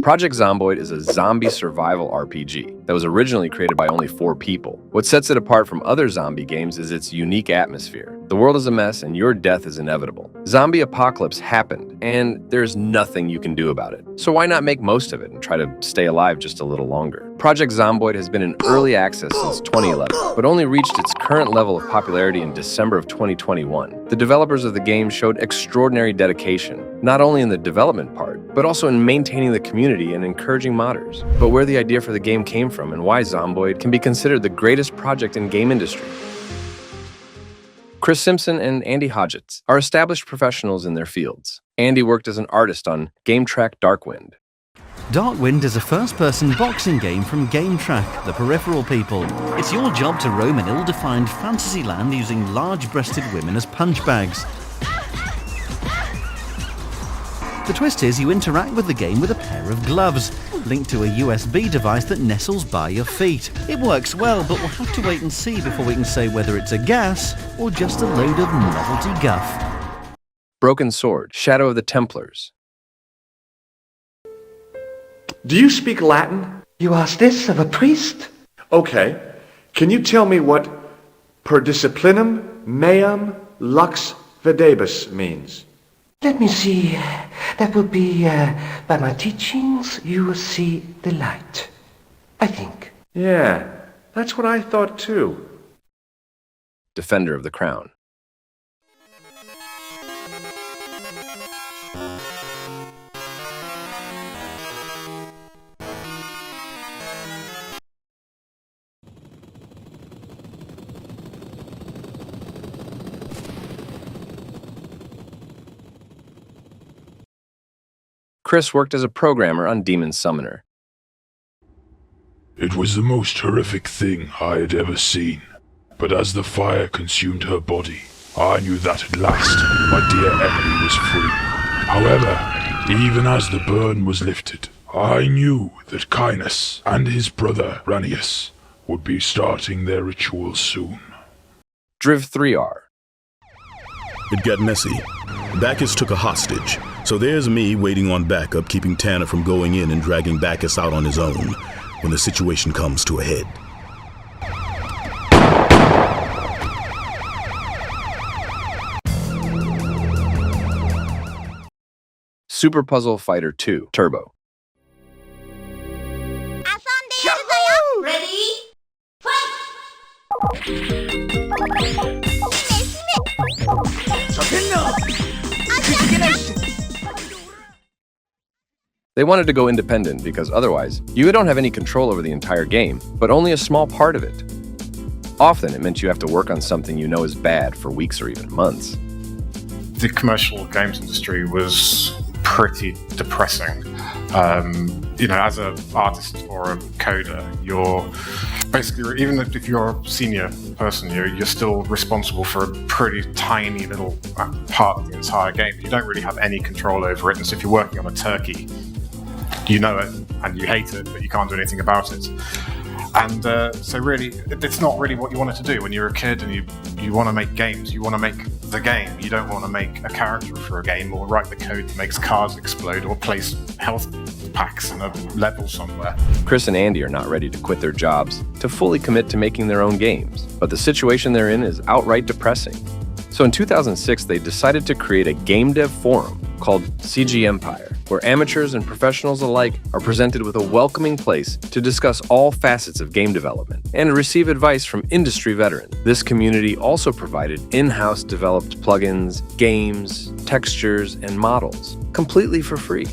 Project Zomboid is a zombie survival RPG that was originally created by only 4 people. What sets it apart from other zombie games is its unique atmosphere. The world is a mess and your death is inevitable. Zombie apocalypse happened, and there's nothing you can do about it. So why not make most of it and try to stay alive just a little longer? Project Zomboid has been in early access since 2011, but only reached its current level of popularity in December of 2021. The developers of the game showed extraordinary dedication, not only in the development part, but also in maintaining the community and encouraging modders. But where the idea for the game came from and why Zomboid can be considered the greatest project in game industry. Chris Simpson and Andy Hodgetts are established professionals in their fields. Andy worked as an artist on GameTrack Darkwind. Darkwind is a first-person boxing game from GameTrack, the peripheral people. It's your job to roam an ill-defined fantasy land using large-breasted women as punch bags. The twist is you interact with the game with a pair of gloves, linked to a USB device that nestles by your feet. It works well, but we'll have to wait and see before we can say whether it's a gas or just a load of novelty guff. Broken Sword, Shadow of the Templars. Do you speak Latin? You ask this of a priest? Okay. Can you tell me what per disciplinum meam lux videbus means? Let me see. That would be, by my teachings, you will see the light. I think. Yeah, that's what I thought too. Defender of the Crown. Chris worked as a programmer on Demon Summoner. It was the most horrific thing I had ever seen, but as the fire consumed her body, I knew that at last my dear Emily was free. However, even as the burn was lifted, I knew that Cainus and his brother Ranius would be starting their ritual soon. Driv 3R. It got messy. Bacchus took a hostage, so there's me waiting on backup, keeping Tanner from going in and dragging Bacchus out on his own when the situation comes to a head. Super Puzzle Fighter 2 Turbo. Ready? Fight! They wanted to go independent because otherwise, you don't have any control over the entire game, but only a small part of it. Often, it meant you have to work on something you know is bad for weeks or even months. The commercial games industry was pretty depressing. As an artist or a coder, you're basically, even if you're a senior person, you're still responsible for a pretty tiny little part of the entire game. You don't really have any control over it, and so if you're working on a turkey, you know it and you hate it, but you can't do anything about it. And so really, it's not really what you wanted to do when you're a kid and you want to make games. You want to make the game. You don't want to make a character for a game or write the code that makes cars explode or place health packs in a level somewhere. Chris and Andy are not ready to quit their jobs to fully commit to making their own games, but the situation they're in is outright depressing. So in 2006, they decided to create a game dev forum called CGEmpire, where amateurs and professionals alike are presented with a welcoming place to discuss all facets of game development and receive advice from industry veterans. This community also provided in-house developed plugins, games, textures, and models, completely for free.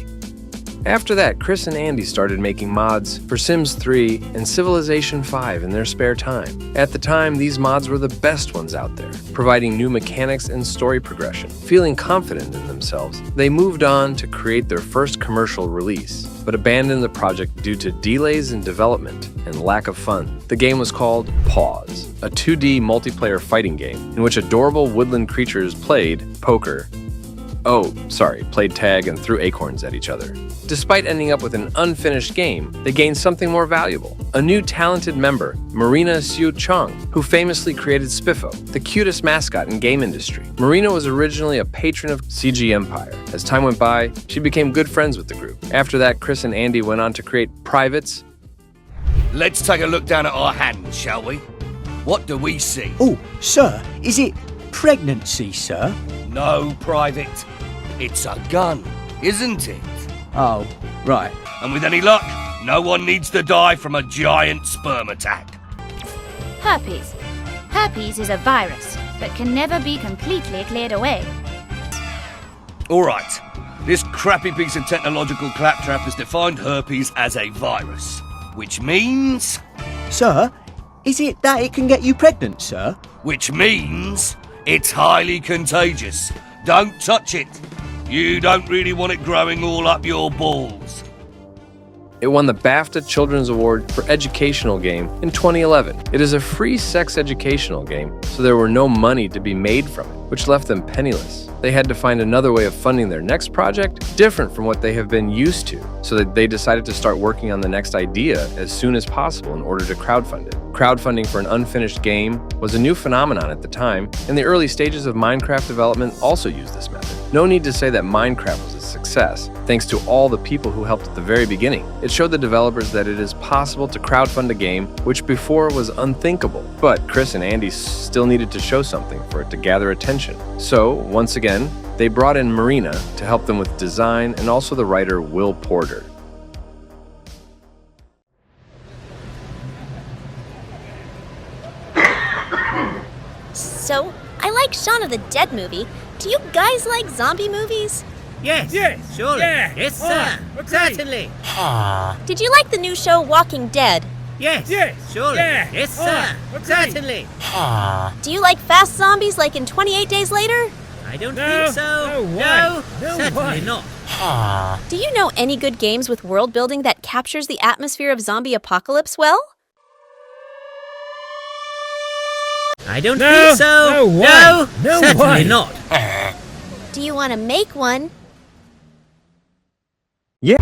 After that, Chris and Andy started making mods for Sims 3 and Civilization 5 in their spare time. At the time, these mods were the best ones out there, providing new mechanics and story progression. Feeling confident in themselves, they moved on to create their first commercial release, but abandoned the project due to delays in development and lack of funds. The game was called Paws, a 2D multiplayer fighting game in which adorable woodland creatures played poker played tag and threw acorns at each other. Despite ending up with an unfinished game, they gained something more valuable. A new talented member, Marina Siu Chung, who famously created Spiffo, the cutest mascot in game industry. Marina was originally a patron of CGEmpire. As time went by, she became good friends with the group. After that, Chris and Andy went on to create Privates. Let's take a look down at our hand, shall we? What do we see? Oh, sir, is it pregnancy, sir? No, Private. It's a gun, isn't it? Oh, right. And with any luck, no one needs to die from a giant sperm attack. Herpes. Herpes is a virus, but can never be completely cleared away. All right. This crappy piece of technological claptrap has defined herpes as a virus, which means... Sir, is it that it can get you pregnant, sir? Which means it's highly contagious. Don't touch it. You don't really want it growing all up your balls. It won the BAFTA Children's Award for Educational Game in 2011. It is a free sex educational game, so there were no money to be made from it, which left them penniless. They had to find another way of funding their next project, different from what they have been used to, so that they decided to start working on the next idea as soon as possible in order to crowdfund it. Crowdfunding for an unfinished game was a new phenomenon at the time, and the early stages of Minecraft development also used this method. No need to say that Minecraft was a success, thanks to all the people who helped at the very beginning. It showed the developers that it is possible to crowdfund a game which before was unthinkable. But Chris and Andy still needed to show something for it to gather attention. So, once again, they brought in Marina to help them with design and also the writer Will Porter. So, I like Shaun of the Dead movie. Do you guys like zombie movies? Yes, surely. Yeah. Yes, sir. Certainly. Did you like the new show Walking Dead? Yes, surely. Yes, sir. Certainly. Do you like fast zombies like in 28 Days Later? I don't think so. No, certainly not. Do you know any good games with world building that captures the atmosphere of zombie apocalypse well? I don't think so. No, certainly not. Do you want to make one? Yeah.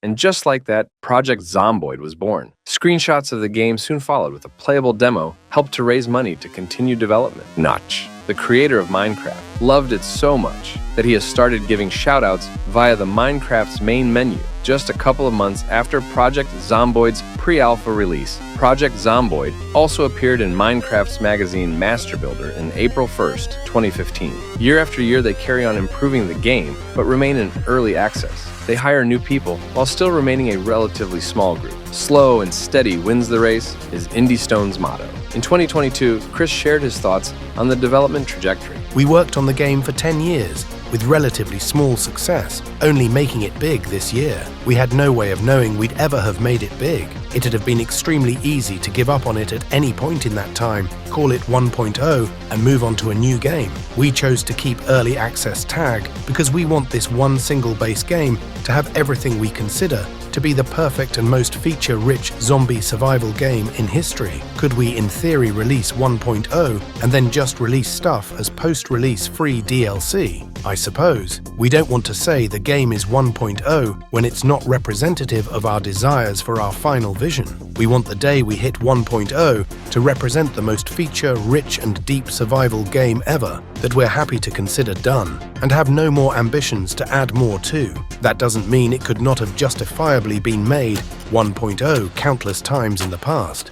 And just like that, Project Zomboid was born. Screenshots of the game soon followed with a playable demo, helped to raise money to continue development. Notch, the creator of Minecraft, loved it so much that he has started giving shoutouts via the Minecraft's main menu. Just a couple of months after Project Zomboid's pre-alpha release, Project Zomboid also appeared in Minecraft's magazine Master Builder in April 1st, 2015. Year after year, they carry on improving the game, but remain in early access. They hire new people while still remaining a relatively small group. Slow and steady wins the race is IndieStone's motto. In 2022, Chris shared his thoughts on the development trajectory. We worked on the game for 10 years, with relatively small success, only making it big this year. We had no way of knowing we'd ever have made it big. It'd have been extremely easy to give up on it at any point in that time, call it 1.0, and move on to a new game. We chose to keep early access tag because we want this one single base game to have everything we consider to be the perfect and most feature-rich zombie survival game in history. Could we in theory release 1.0 and then just release stuff as post-release free DLC? I suppose. We don't want to say the game is 1.0 when it's not representative of our desires for our final vision. We want the day we hit 1.0 to represent the most feature-rich and deep survival game ever that we're happy to consider done, and have no more ambitions to add more to. That doesn't mean it could not have justifiably been made 1.0 countless times in the past.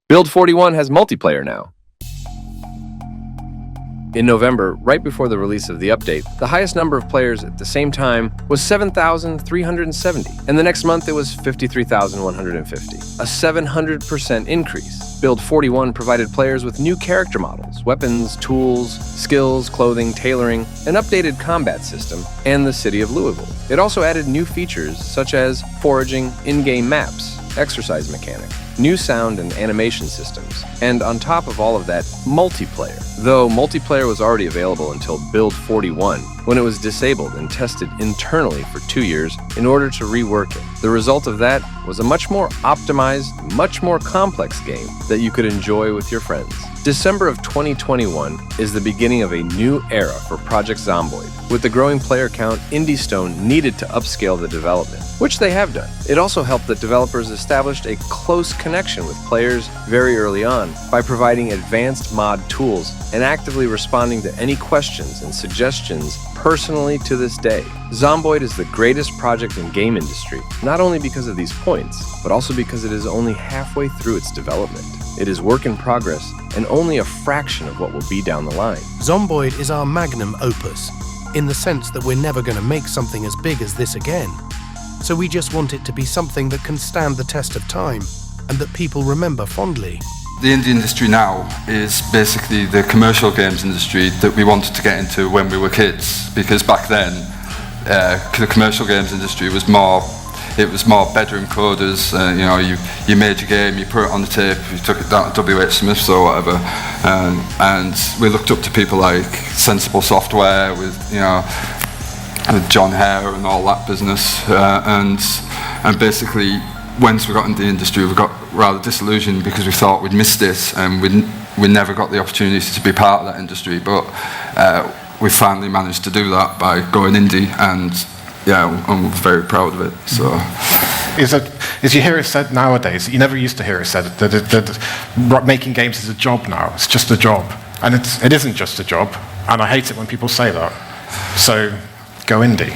Build 41 has multiplayer now. In November, right before the release of the update, the highest number of players at the same time was 7,370, and the next month it was 53,150, a 700% increase. Build 41 provided players with new character models, weapons, tools, skills, clothing, tailoring, an updated combat system, and the city of Louisville. It also added new features such as foraging, in-game maps, exercise mechanic, new sound and animation systems, and on top of all of that, multiplayer. Though multiplayer was already available until Build 41, when it was disabled and tested internally for 2 years in order to rework it. The result of that was a much more optimized, much more complex game that you could enjoy with your friends. December of 2021 is the beginning of a new era for Project Zomboid. With the growing player count, IndieStone needed to upscale the development, which they have done. It also helped that developers established a close connection with players very early on by providing advanced mod tools and actively responding to any questions and suggestions personally to this day. Zomboid is the greatest project in game industry, not only because of these points, but also because it is only halfway through its development. It is work in progress and only a fraction of what will be down the line. Zomboid is our magnum opus, in the sense that we're never going to make something as big as this again. So we just want it to be something that can stand the test of time and that people remember fondly. The indie industry now is basically the commercial games industry that we wanted to get into when we were kids, because back then the commercial games industry was more bedroom coders. You made your game, you put it on the tape, you took it down to WH Smith's or whatever, and we looked up to people like Sensible Software with John Hare and all that business, and basically once we got into the industry we got rather disillusioned because we thought we'd missed it and we never got the opportunity to be part of that industry, but we finally managed to do that by going indie, and I'm very proud of it. So, is you hear it said nowadays? You never used to hear it said that making games is a job now. It's just a job, and it isn't just a job. And I hate it when people say that. So, go indie.